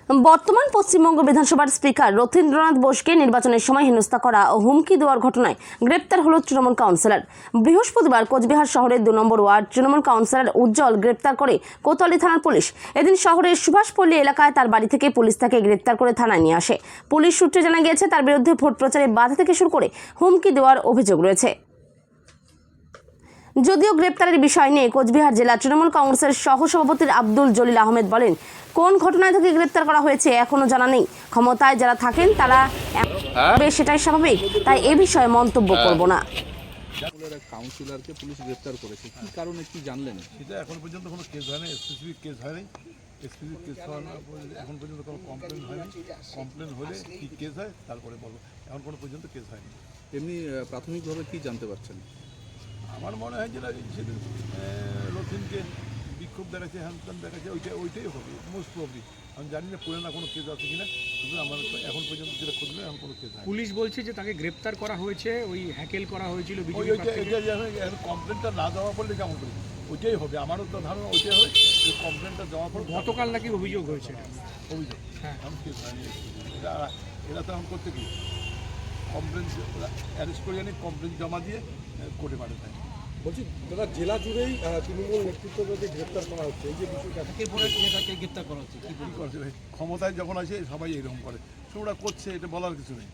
বর্তমান পশ্চিমবঙ্গ বিধানসভার স্পিকার রথীন্দ্রনাথ বোসকে নির্বাচনের সময় হেনস্থা করা ও হুমকি দেওয়ার ঘটনায় গ্রেপ্তার হল তৃণমূল কাউন্সিলর। বৃহস্পতিবার কোচবিহার শহরের 2 নম্বর ওয়ার্ড তৃণমূল কাউন্সিলর উজ্জ্বল গ্রেপ্তার করে কোতোয়ালি থানার পুলিশ। এদিন শহরের সুভাষপল্লী এলাকায় তার বাড়ি থেকে পুলিশ তাকে গ্রেপ্তার করে থানায় নিয়ে আসে। পুলিশ সূত্রে জানা গিয়েছে তার বিরুদ্ধে ভোট প্রচারে বাধা থেকে শুরু করে হুমকি দেওয়ার অভিযোগ রয়েছে। যদিও গ্রেপ্তারের বিষয় নিয়ে কোচবিহার জেলা তৃণমূল কংগ্রেসের সহসভাপতি আব্দুল জলিল আহমেদ বলেন, কোন ঘটনায় তাকে গ্রেপ্তার করা হয়েছে এখনো জানা নেই। ক্ষমতায় যারা থাকেন তারা সেটাই স্বাভাবিক, তাই এ বিষয়ে মন্তব্য করব না। কাউন্সিলরকে পুলিশ গ্রেপ্তার করেছে, কি কারণে কি জানলেন? সেটা এখন পর্যন্ত কোনো কেস হয়নি, স্পেসিফিক কেস হয়নি। স্পেসিফিক কেস হওয়ার এখন পর্যন্ত কোনো কমপ্লেন হয়নি। কমপ্লেন হলে কী কেস হয় তারপরে বলবো, এখন কোনো পর্যন্ত কেস হয়নি। এমনি প্রাথমিকভাবে কি জানতে পারছেন? আমার মনে হয় যে সেদিন রথীনকে বিক্ষোভ দেখাচ্ছে, হ্যান্ডসান দেখাচ্ছে, ওইটাই হবে মোস্ট প্রবলি। আমি জানি না পুরানা কোনো কেস আছে কিনা, কিন্তু আমার এখন পর্যন্ত যেটা খুঁজলে এখন কোনো কেস হয়। পুলিশ বলছে যে তাকে গ্রেপ্তার করা হয়েছে, ওই হ্যাকেল করা হয়েছিল। কমপ্লেনটা না দেওয়া পড়লে কেমন করি, ওইটাই হবে। আমারও তো ধারণা ওইটাই হয় যে কমপ্লেনটা দেওয়া পড়ে। গতকাল নাকি অভিযোগ হয়েছে। অভিযোগ হ্যাঁ, এখন কেস হয়নি। এরা তো এখন করতে কি কমপ্লেন অ্যারেস্ট করে আনি, কমপ্লেন জমা দিয়ে কোর্টে পাঠাতে হয়। বলছি দাদা, জেলা জুড়েই তৃণমূল নেতৃত্বকে গ্রেপ্তার করা হচ্ছে, এই যে বিষয়টা গ্রেপ্তার করা হচ্ছে কী করছে ভাই, ক্ষমতায় যখন আসে সবাই এরকম করে, ওরা করছে, এটা বলার কিছু নেই।